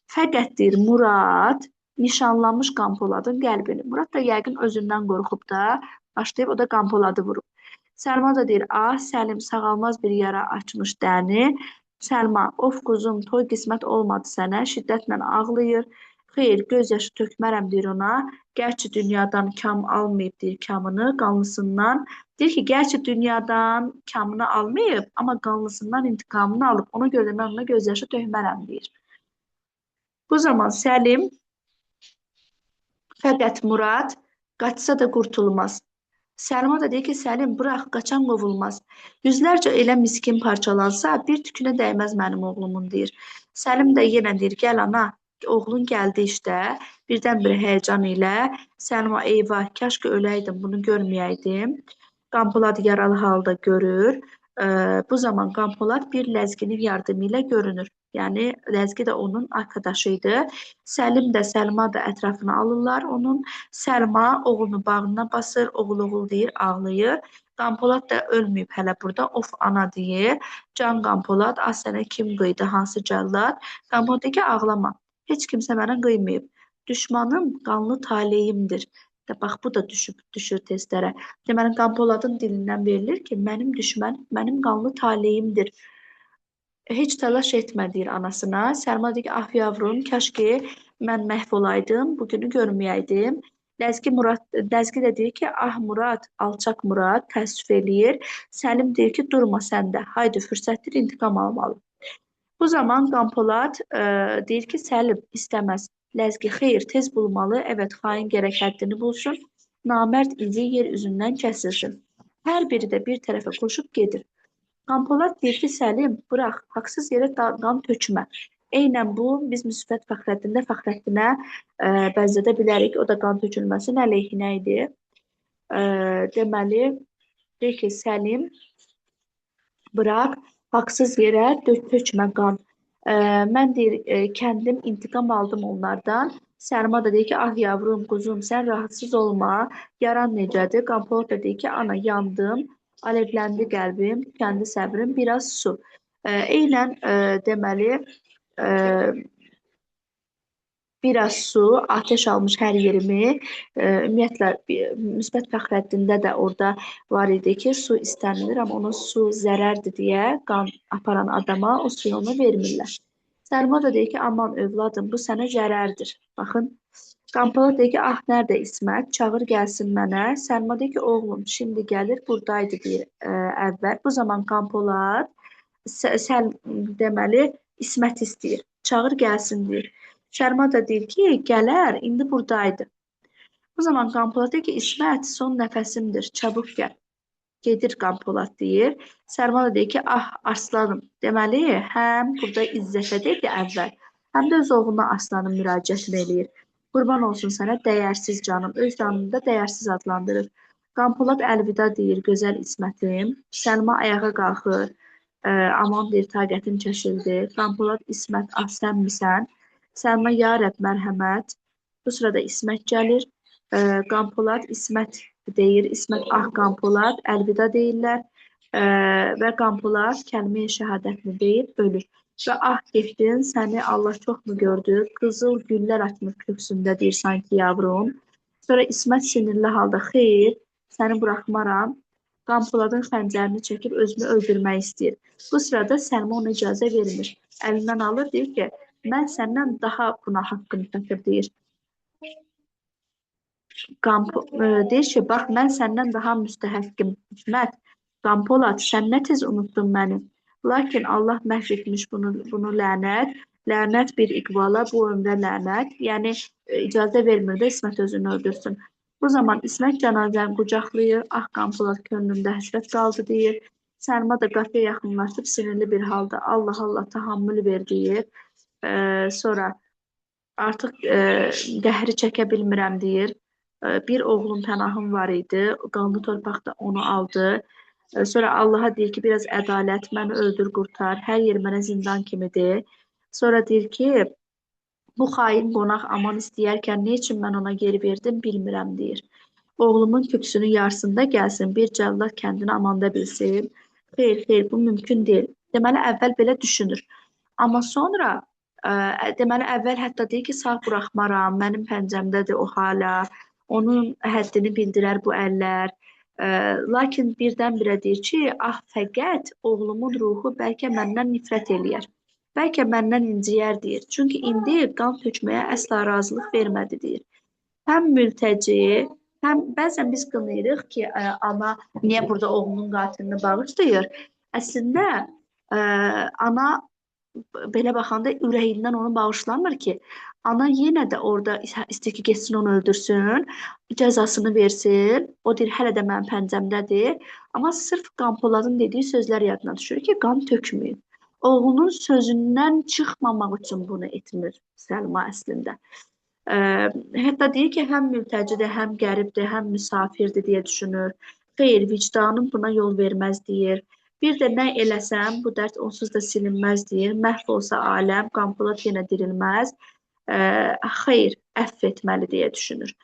Fəqət deyir, Murad nişanlanmış Qanpoladın qəlbini. Murad da yəqin özündən qorxub da, başlayıb o da Qanpoladı vurub. Səlma da deyir, ah Səlim sağalmaz bir yara açmış Dəni. Səlma, of quzum, toy qismət olmadı sənə, şiddətlə ağlayır. Xeyr, göz yaşı tökmərəm deyir ona. Gerçi dünyadan kam almayıb deyir kamını, qanlısından. Deyir ki, gerçi dünyadan kamını almayıb, amma qanlısından intikamını alıb. Ona görə də mən ona göz yaşı tökmərəm deyir. Bu zaman Səlim, fəqət Murad qaçsa da qurtulmaz. Səlma da deyir ki, Səlim, bırax, qaçan qovulmaz. Yüzlərcə elə miskin parçalansa, bir tükünə dəyməz mənim oğlumun, deyir. Səlim də yenə deyir, gəl ana, oğlun gəldi işdə, birdən-birə həyəcan ilə. Səlma, eyvah, kaş ki öləydim, bunu görməyəydim. Qanpolad yaralı halda görür. Bu zaman Qanpolad bir ləzginin yardımı ilə görünür. Yəni, ləzgi də onun arkadaşı idi. Səlim də, Səlma da ətrafına alırlar onun. Səlma oğlunu bağrına basır, oğul deyir, ağlayır. Qanpolad da ölməyib hələ burada, of ana deyir. Can Qanpolad, az sənə kim qıydı, hansı cəllad? Qanpolad deyir ki, ağlama, heç kimsə mənə qıymıyıb. Düşmanım qanlı taleyimdir. Bax, bu da düşür testlərə. Deməli, Qanpoladın dilindən verilir ki, mənim düşmənim, mənim qanlı taleyimdir. Heç təlaş etmə deyir anasına. Səlma deyir ki, ah yavrum, kaş ki mən məhv olaydım, bugünü görməyəydim. Ləzgi də deyir ki, ah Murad, alçaq Murad, təəssüf eləyir. Səlim deyir ki, durma səndə, haydi fürsətdir, intiqam almalı. Bu zaman Qanpolad deyir ki, Səlim istəməz. Ləzgi, xeyr, tez bulmalı, evet, xain gərək həddini bulsun. Namərd izi yer üzündən kəsilsin. Hər biri də bir tərəfə koşub gedir. Qanpolad deyir ki, Səlim, bırax, haqsız yerə qan tökmə. Eynən bu, biz Müsbət Fəxrəddinə bəzədə bilərik. O da qan tökülməsin əleyhinə idi. Deməli, deyir ki, Səlim, bırax, haqsız yerə tökmə qan. Mən deyir, kəndim intiqam aldım onlardan. Səlma da deyir ki, ah yavrum, quzum, sən rahatsız olma. Yaran necədir? Qanpolad da deyir ki, ana, yandım. Alevləndi qəlbim, tükendi səbrim, biraz su. Eynən deməli, biraz su, ateş almış hər yerimi. Ümumiyyətlə, Müsbət Fəxrəddində də orada var idi ki, su istənilir, amma ona su zərərdir deyə qan aparan adama o suyu ona vermirlər. Səlma da deyir ki, aman övladım, bu sənə zərərdir. Baxın, Qanpolad deyir ki, ah nerede İsmət, çağır gəlsin mənə. Səlma deyir ki, oğlum, şimdi gəlir, buradaydı deyir əvvəl. Bu zaman Qanpolad deməli İsmət istəyir, çağır gəlsin deyir. Səlma da deyir ki, gələr, indi buradaydı. Bu zaman Qanpolad deyir ki, İsmət son nəfəsimdir, çabuk gəl. Gedir Qanpolad deyir. Səlma da deyir ki, ah Arslanım, deməli həm burada İzzətə deyir ki, əvvəl, həm də öz oğluna Arslanım müraciətini eləyir. Qurban olsun sənə dəyərsiz canım, öz canını da dəyərsiz adlandırır. Qanpolad əlvida deyir, gözəl İsmətim. Səlma ayağa qalxır, aman deyir, taqətim çəkildi. Qanpolad, İsmət, ah sən misən? Səlma, ya Rəbb, mərhəmət. Bu sırada İsmət gəlir. Qanpolad, İsmət deyir, İsmət, ah Qanpolad, əlvida deyirlər. Və Qanpolad kəlmə-i şəhadətini deyib ölür. Və ah getdin, səni Allah çox mu gördü? Qızıl güllər atmış köksündə deyir sanki yavrum. Sonra İsmət sinirli halda xeyr, səni buraxmaram. Qanpoladın xəncərini çəkib özünü öldürmək istəyir. Bu sırada Səlma ona icazə vermir. Əlindən alır, deyir ki, mən səndən daha buna haqqım çatır, deyir. Deyir ki, bax, mən səndən daha müstəhəqqim, İsmət. Qampolad, sən nə tez unuttun məni. Lakin Allah məhv etmiş bunu lənət. Lənət bir iqbala, bu ömrə lənət. Yəni, icazə vermir də İsmət özünü öldürsün. Bu zaman İsmət cənazəni qucaqlayır. Ah, Qampolad könlümdə həsrət qaldı, deyir. Səlma da qapıya yaxınlaşıb sinirli bir halda Allah Allah tahammül ver, deyir. Sonra artıq qəhri çəkə bilmirəm, deyir. Bir oğlum Pənahım var idi. Qanlı torpaqda onu aldı. Sonra Allaha deyir ki, biraz ədalət, məni öldür, qurtar. Hər yer mənə zindan kimidir. Sonra deyir ki, bu xain qonaq aman istəyərkən nə üçün mən ona geri verdim, bilmirəm, deyir. Oğlumun köksünün yarısında gəlsin, bir cəllad kəndini amanda bilsin. Xeyr, xeyr, bu mümkün deyil. Deməli, əvvəl belə düşünür. Amma sonra, deməli, əvvəl hətta deyir ki, sağ buraxmaram, mənim pəncəmdədir o hala. Onun həddini bildirər bu əllər. Lakin birdən-birə deyir ki, ah, fəqət oğlumun ruhu bəlkə məndən nifrət eləyər. Bəlkə məndən inciyər, deyir. Çünki indi qan tökməyə əsla razılıq vermədi, deyir. Həm mültəci, həm bəzən biz qınayırıq ki, ana niyə burada oğlunun qatilini bağışlayır? Əslində, ana belə baxanda ürəyindən onu bağışlamır ki, ana yenə də orada istəyir ki, getsin onu öldürsün, cəzasını versin. O deyir, hələ də mənim pəncəmdədir. Amma sırf Qanpoladın dediyi sözlər yadına düşür ki, qan tökməyin. Oğlunun sözündən çıxmamaq üçün bunu etmir Səlma əslində. Hətta deyir ki, həm mültəcidir, həm qəribdir, həm müsafirdir deyə düşünür. Xeyr, vicdanım buna yol verməz, deyir. Bir də nə eləsəm, bu dərd onsuz da silinməz, deyir. Məhv olsa aləm, Qanpolad yenə dirilməz. Xeyr, əfv etməli deyə düşünür.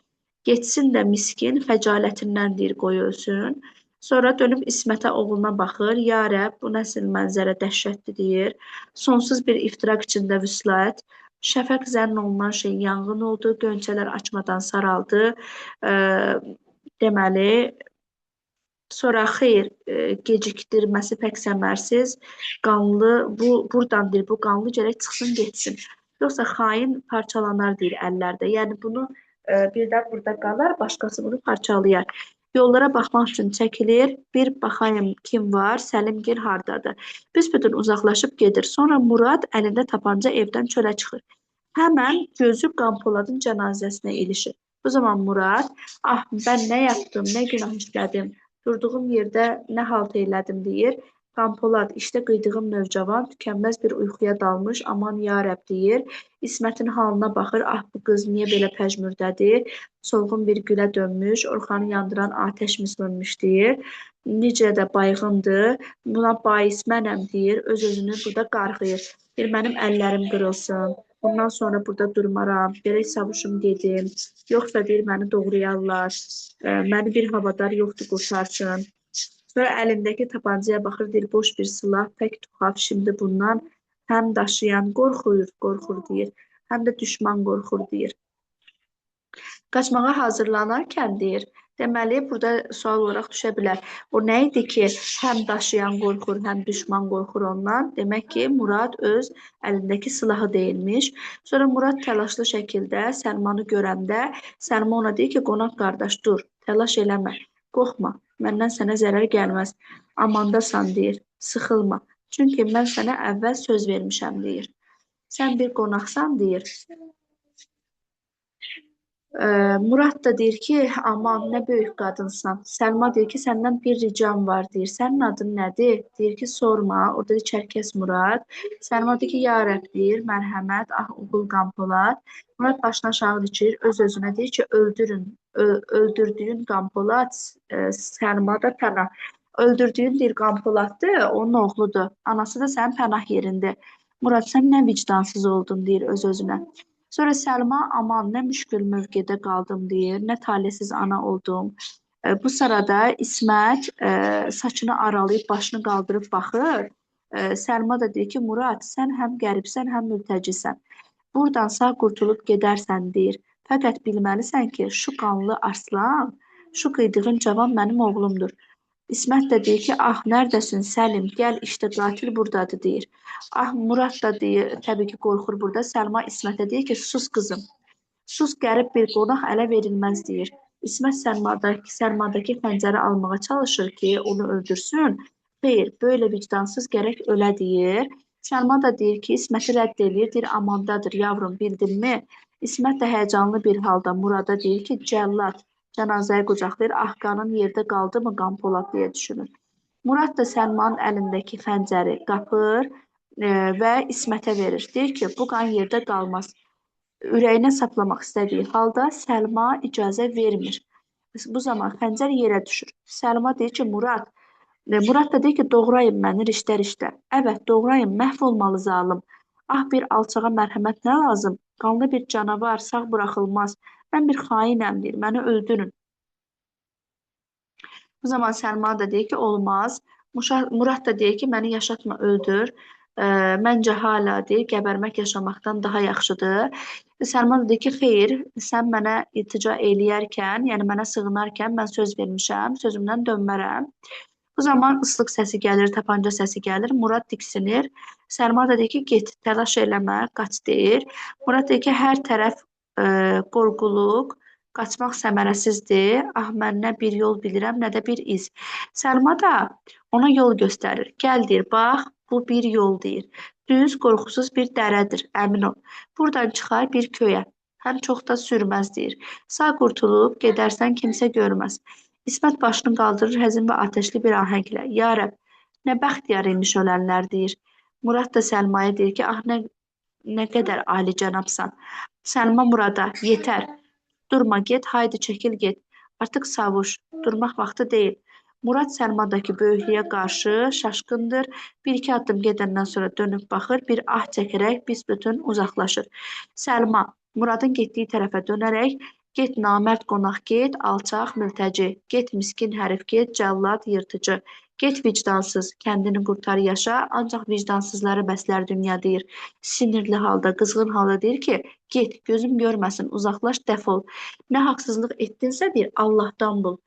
Getsin də miskin, xəcalətindən deyir, qoy ölsün. Sonra dönüb İsmətə oğluna baxır. Ya Rəbb, bu nəsil mənzərə dəhşətli, deyir. Sonsuz bir iftiraq içində vüslət. Şəfəq zənn olunan şey yanğın oldu, gönçələr açmadan saraldı. Deməli, sonra xeyr, gecikdirməsi pək səmərsiz, qanlı, buradan deyir, bu qanlı gərək çıxsın, getsin. Yoxsa xain parçalanar, deyir, əllərdə. Yəni, bunu birdən burada qalar, başqası bunu parçalayar. Yollara baxmaq üçün çəkilir, bir baxayım kim var, Səlimgil hardadır. Büsbütün uzaqlaşıb gedir. Sonra Murad əlində tapanca evdən çölə çıxır. Həmən gözü Qanpoladın cənazəsinə ilişir. Bu zaman Murad, ah, mən nə yapdım, nə günah işlədim, durduğum yerdə nə halt eylədim, deyir. Qanpolad, işdə qıydığım növcavan tükənməz bir uyxuya dalmış, aman ya Rəbb, deyir. İsmətin halına baxır, ah, bu qız niyə belə pəjmürdədir, solğun bir gülə dönmüş, Orxanı yandıran atəş mi sönmüş, deyir. Necə də bayğındır, buna bais mənəm, deyir, öz-özünü burada qarğıyır. Deyir, mənim əllərim qırılsın, bundan sonra burada durmaram, gerək savuşum gedim, yoxsa deyir, məni doğrayarlar, məni bir havadar yoxdur qurtarsın. Sonra əlindəki tapancaya baxır, deyir, boş bir silah, pək tuhaf, şimdi bundan həm daşıyan qorxur, deyir, həm də düşman qorxur, deyir. Qaçmağa hazırlanarkən, deyir, deməli, burada sual olaraq düşə bilər. O nə idi ki, həm daşıyan qorxur, həm düşman qorxur ondan? Demək ki, Murad öz əlindəki silahı deyilmiş. Sonra Murad təlaşlı şəkildə Səlmanı görəndə, Səlma ona deyir ki, qonaq qardaş, dur, təlaş eləmə, qorxma, məndən sənə zərər gəlməz. Amandasan, deyir, sıxılma. Çünki mən sənə əvvəl söz vermişəm, deyir. Sən bir qonaqsan, deyir. Murad da deyir ki, aman nə böyük qadınsan. Səlma deyir ki, səndən bir ricam var, deyir. Sənin adın nədir? Deyir ki, sorma. O da Çərkəz Murad. Səlma deyir ki, ya Rəbb, deyir, mərhəmət, ah, oğul Qanpolad. Murad başına aşağı dikir, öz-özünə deyir ki, öldürün. Öldürdüyün Qanpolad, Səlma da Pənah. Öldürdüyün deyir Qanpoladdır, onun oğludur. Anası da sənin Pənah yerində. Murad, sən nə vicdansız oldun, deyir öz-özünə. Sonra Səlma, aman nə müşkül mövqedə qaldım, deyir, nə talihsiz ana oldum. Bu sırada İsmət saçını aralayıb, başını qaldırıb baxır. Səlma da deyir ki, Murad, sən həm qəribsən, həm mültəcisən. Buradan sağ qurtulub gedərsən, deyir. Fəqət bilməlisən ki, şu qanlı arslan Şu qıydığın cavan mənim oğlumdur. İsmət də deyir ki, ah nərdəsin Səlim, gəl işte qatil buradadır deyir. Ah Murad da deyir, təbii ki qorxur burada. Səlma İsmətə deyir ki, sus qızım. Sus qərib bir qonaq ələ verilməz deyir. İsmət Səlmadakı xəncəri almağa çalışır ki, onu öldürsün. Xeyr, böyle vicdansız gərək ölə deyir. Səlma da deyir ki, İsməti rədd eləyir, deyir amandadır yavrum, bildinmi? İsmət də həyəcanlı bir halda Murada deyir ki, cəllad. Cənazəyi qucaqlayır, ah qanın yerdə qaldı mı qan polad deyə düşünür. Murad da Səlmanın əlindəki xəncəri qapır və İsmətə verir. Deyir ki, bu qan yerdə qalmaz. Ürəyinə saplamaq istədiyi halda Səlma icazə vermir. Bu zaman xəncər yerə düşür. Səlma deyir ki, Murad da deyir ki, doğrayın məni riştə-riştə. Əvət, doğrayın, məhv olmalı zalım. Ah, bir alçağa mərhəmət nə lazım? Qanlı bir canavar sağ buraxılmaz. Mən bir xainəm deyir, məni öldürün. Bu zaman Səlma da deyir ki, olmaz. Murad da deyir ki, məni yaşatma, öldür. Məncə hala deyir, qəbərmək yaşamaqdan daha yaxşıdır. Səlma da deyir ki, xeyr, sən mənə iltica eləyərkən, yəni mənə sığınarkən mən söz vermişəm, sözümdən dönmərəm. Bu zaman ıslıq səsi gəlir, tapanca səsi gəlir. Murad diksinir. Səlma da deyir ki, get, təlaş eləmə, qaç deyir. Murad deyir ki, hər tərəf qorxuluq, qaçmaq səmərəsizdir. Ah, mən nə bir yol bilirəm, nə də bir iz. Səlma da ona yol göstərir. Gəl deyir, bax, bu bir yol deyir. Düz, qorxusuz bir dərədir, əmin ol. Buradan çıxar bir köyə. Həm çox da sürməz deyir. Sağ qurtulub gedərsən kimsə görməz. İsmət başını qaldırır həzin və ateşli bir ahənglə. Ya Rəbb, nə bəxtiyar imiş ölənlər deyir. Murad da Səlmaya deyir ki, ah nə qədər ali cənabsan. Səlma Murada, yetər. Durma get, haydi çəkil get. Artıq savuş, durmaq vaxtı deyil. Murad Səlmadakı böyüklüyə qarşı şaşkındır. Bir-iki addım gedəndən sonra dönüb baxır, bir ah çəkərək büsbütün uzaqlaşır. Səlma Muradın getdiyi tərəfə dönərək, get namərd qonaq get, alçaq mültəci, get miskin hərif get, cəllad yırtıcı. Get vicdansız, kəndini qurtar yaşa, ancaq vicdansızları bəslər dünya deyir. Sinirli halda, qızğın halda deyir ki, get, gözüm görməsin, uzaqlaş, dəfol. Nə haqsızlıq etdinsə deyir, Allahdan bul.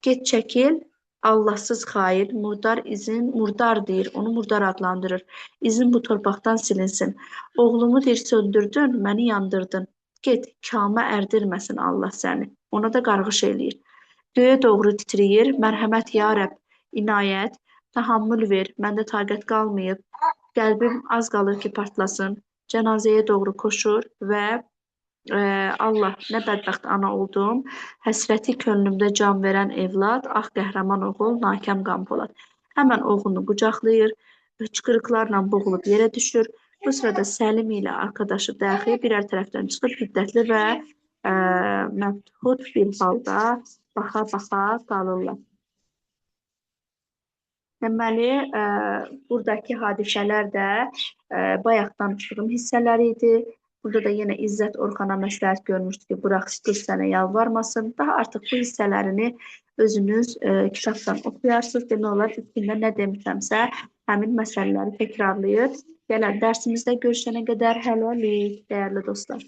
Get çəkil, Allahsız xain, murdar deyir, onu murdar adlandırır. İzin bu torpaqdan silinsin. Oğlumu deyir, söndürdün, məni yandırdın. Get, kama ərdirməsin Allah səni. Ona da qarğış eləyir. Göyə doğru titrəyir, mərhəmət ya Rəbb, inayət, tahammül ver, məndə taqət qalmayıb. Qəlbim az qalır ki, partlasın. Cənazəyə doğru koşur və Allah, nə bədbəxt ana oldum. Həsrəti könlümdə can verən evlad, ah qəhrəman oğul, nakam Qanpolad. Həmən oğlunu qucaqlayır, hıçqırıqlarla boğulub yerə düşür. Bu sırada Səlim ilə arkadaşı daxil birər tərəfdən çıxıb hiddətli və məbhut bir halda baxa-baxa qalırlar. Deməli, buradakı hadisələr də bayaqdan çıxdığım hissələri idi. Burada da yenə İzzət Orxana məsləhət görmüşdü ki, burax qız sənə yalvarmasın. Daha artıq bu hissələrini özünüz kitabdan oxuyarsınız. Demək olar, üstündə nə demişəmsə, həmin məsələləri təkrarlayır. Gələn dərsimizdə görüşənə qədər hələlik, dəyərli dostlar.